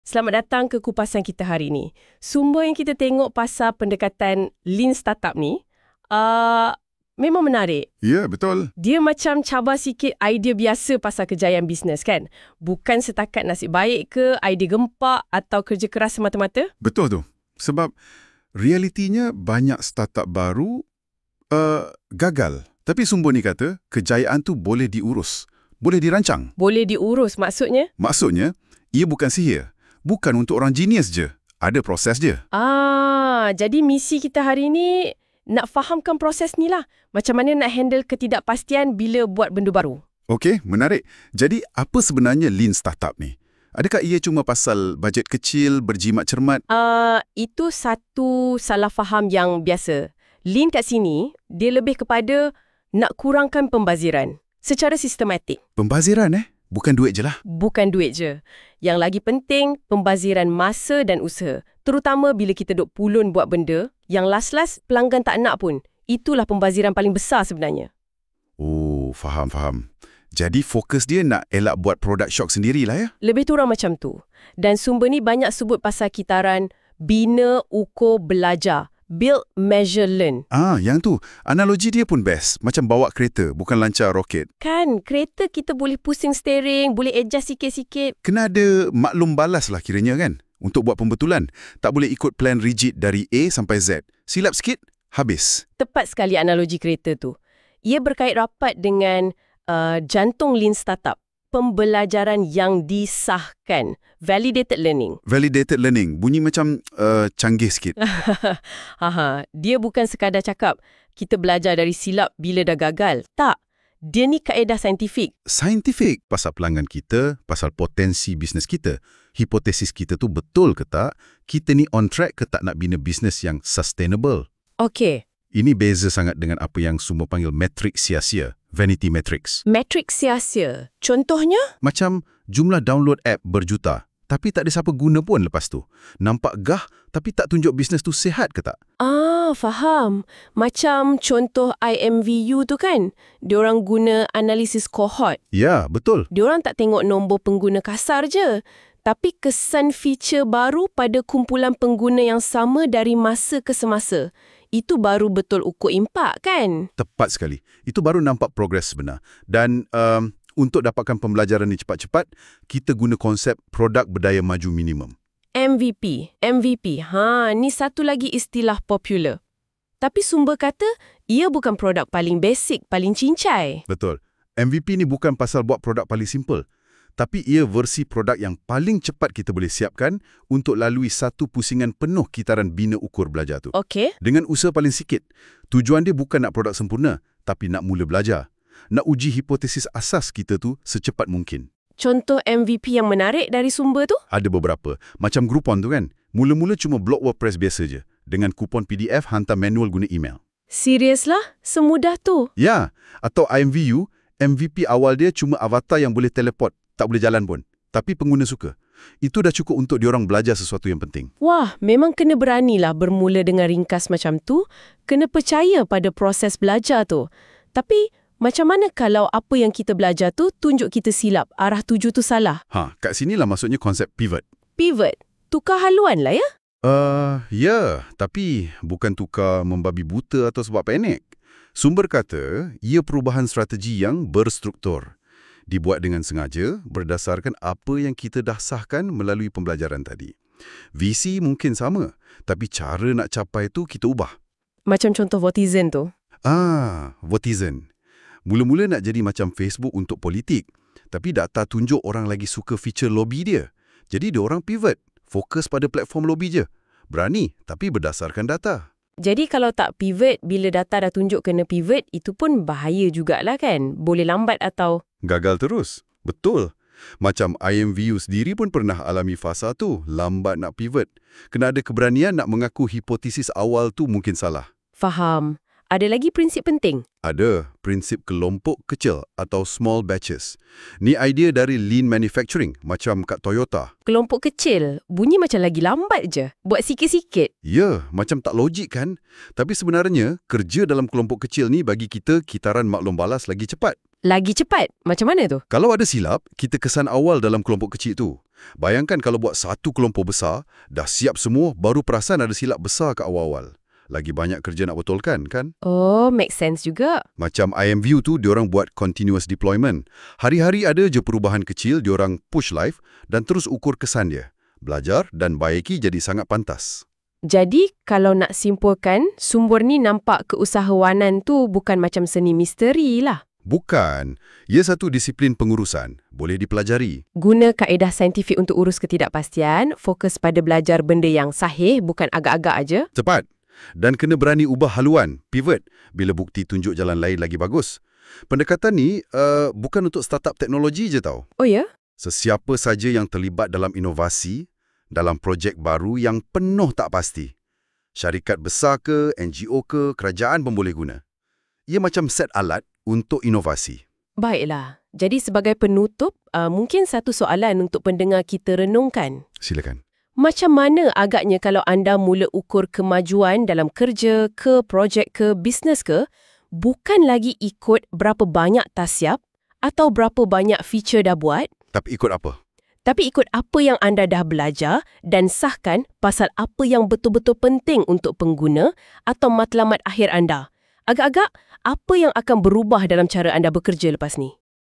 Selamat datang ke kupasan kita hari ini. Sumber yang kita tengok pasal pendekatan Lean Startup ni memang menarik. Ya, betul. Dia macam cabar sikit idea biasa pasal kejayaan bisnes kan? Bukan setakat nasib baik ke, idea gempak atau kerja keras semata-mata? Betul tu. Sebab realitinya banyak startup baru gagal. Tapi sumber ni kata kejayaan tu boleh diurus, boleh dirancang. Boleh diurus maksudnya? Maksudnya, ia bukan sihir. Bukan untuk orang genius je. Ada proses je. Jadi misi kita hari ini nak fahamkan proses ni lah. Macam mana nak handle ketidakpastian bila buat benda baru. Okey, menarik. Jadi, apa sebenarnya Lean Startup ni? Adakah ia cuma pasal bajet kecil, berjimat cermat? Itu satu salah faham yang biasa. Lean kat sini, dia lebih kepada nak kurangkan pembaziran secara sistematik. Pembaziran Bukan duit je lah. Bukan duit je. Yang lagi penting, pembaziran masa dan usaha. Terutama bila kita duk pulun buat benda, yang last-last pelanggan tak nak pun. Itulah pembaziran paling besar sebenarnya. Oh, faham. Jadi fokus dia nak elak buat produk shock sendirilah ya? Lebih kurang macam tu. Dan sumber ni banyak sebut pasal kitaran bina, ukur, belajar. Build, measure, learn. Yang tu. Analogi dia pun best. Macam bawa kereta, bukan lancar roket. Kan, kereta kita boleh pusing steering, boleh adjust sikit-sikit. Kena ada maklum balas lah kiranya kan? Untuk buat pembetulan. Tak boleh ikut plan rigid dari A sampai Z. Silap sikit, habis. Tepat sekali analogi kereta tu. Ia berkait rapat dengan jantung Lean Startup. Pembelajaran yang disahkan. Validated learning. Validated learning. Bunyi macam canggih sikit. Dia bukan sekadar cakap, kita belajar dari silap bila dah gagal. Tak. Dia ni kaedah saintifik. Saintifik pasal pelanggan kita, pasal potensi bisnes kita. Hipotesis kita tu betul ke tak? Kita ni on track ke tak nak bina bisnes yang sustainable? Okey. Ini beza sangat dengan apa yang semua panggil metrik sia-sia. Vanity metrics. Metrik sia-sia. Contohnya? Macam jumlah download app berjuta. Tapi tak ada siapa guna pun lepas tu. Nampak gah tapi tak tunjuk bisnes tu sihat ke tak? Faham. Macam contoh IMVU tu kan? Diorang guna analisis cohort. Ya, betul. Diorang tak tengok nombor pengguna kasar je. Tapi kesan feature baru pada kumpulan pengguna yang sama dari masa ke semasa. Itu baru betul ukur impak kan? Tepat sekali. Itu baru nampak progres sebenar. Dan untuk dapatkan pembelajaran ni cepat-cepat, kita guna konsep produk berdaya maju minimum. MVP. Ni satu lagi istilah popular. Tapi sumber kata, ia bukan produk paling basic, paling cincai. Betul. MVP ni bukan pasal buat produk paling simple. Tapi ia versi produk yang paling cepat kita boleh siapkan untuk lalui satu pusingan penuh kitaran bina ukur belajar tu. Okey. Dengan usaha paling sikit. Tujuan dia bukan nak produk sempurna, tapi nak mula belajar. Nak uji hipotesis asas kita tu secepat mungkin. Contoh MVP yang menarik dari sumber tu? Ada beberapa. Macam Groupon tu kan. Mula-mula cuma blog WordPress biasa je. Dengan kupon PDF hantar manual guna email. Serius lah? Semudah tu? Ya. Atau IMVU, MVP awal dia cuma avatar yang boleh teleport. Tak boleh jalan pun. Tapi pengguna suka. Itu dah cukup untuk diorang belajar sesuatu yang penting. Wah, memang kena beranilah bermula dengan ringkas macam tu. Kena percaya pada proses belajar tu. Tapi, macam mana kalau apa yang kita belajar tu tunjuk kita silap, arah tuju tu salah? Kat sinilah maksudnya konsep pivot. Pivot? Tukar haluan lah ya? Ya. Tapi bukan tukar membabi buta atau sebab panik. Sumber kata, ia perubahan strategi yang berstruktur. Dibuat dengan sengaja berdasarkan apa yang kita dah sahkan melalui pembelajaran tadi. Visi mungkin sama, tapi cara nak capai tu kita ubah. Macam contoh Votizen tu? Votizen. Mula-mula nak jadi macam Facebook untuk politik, tapi data tunjuk orang lagi suka feature lobby dia. Jadi diorang pivot, fokus pada platform lobby je. Berani, tapi berdasarkan data. Jadi kalau tak pivot, bila data dah tunjuk kena pivot, itu pun bahaya jugalah kan? Boleh lambat atau... Gagal terus. Betul. Macam IMVU sendiri pun pernah alami fasa tu, lambat nak pivot. Kena ada keberanian nak mengaku hipotesis awal tu mungkin salah. Faham. Ada lagi prinsip penting? Ada. Prinsip kelompok kecil atau small batches. Ni idea dari lean manufacturing, macam kat Toyota. Kelompok kecil? Bunyi macam lagi lambat je. Buat sikit-sikit. Ya, macam tak logik kan? Tapi sebenarnya, kerja dalam kelompok kecil ni bagi kita kitaran maklum balas lagi cepat. Lagi cepat? Macam mana tu? Kalau ada silap, kita kesan awal dalam kelompok kecil tu. Bayangkan kalau buat satu kelompok besar, dah siap semua, baru perasan ada silap besar ke awal-awal. Lagi banyak kerja nak betulkan, kan? Oh, make sense juga. Macam IMView tu, diorang buat continuous deployment. Hari-hari ada je perubahan kecil, diorang push live dan terus ukur kesan dia. Belajar dan baiki jadi sangat pantas. Jadi, kalau nak simpulkan, Sumber ni nampak keusahawanan tu bukan macam seni misteri lah. Bukan. Ia satu disiplin pengurusan. Boleh dipelajari. Guna kaedah saintifik untuk urus ketidakpastian, fokus pada belajar benda yang sahih, bukan agak-agak aja. Cepat. Dan kena berani ubah haluan, pivot, bila bukti tunjuk jalan lain lagi bagus. Pendekatan ni bukan untuk startup teknologi je tau. Oh ya? Sesiapa saja yang terlibat dalam inovasi, dalam projek baru yang penuh tak pasti. Syarikat besar ke, NGO ke, kerajaan pun boleh guna. Ia macam set alat untuk inovasi. Baiklah. Jadi sebagai penutup, mungkin satu soalan untuk pendengar kita renungkan. Silakan. Macam mana agaknya kalau anda mula ukur kemajuan dalam kerja ke, projek ke, bisnes ke, bukan lagi ikut berapa banyak tasyap atau berapa banyak feature dah buat, Tapi ikut apa? tapi ikut apa yang anda dah belajar dan sahkan pasal apa yang betul-betul penting untuk pengguna atau matlamat akhir anda. Agak-agak, apa yang akan berubah dalam cara anda bekerja lepas ni?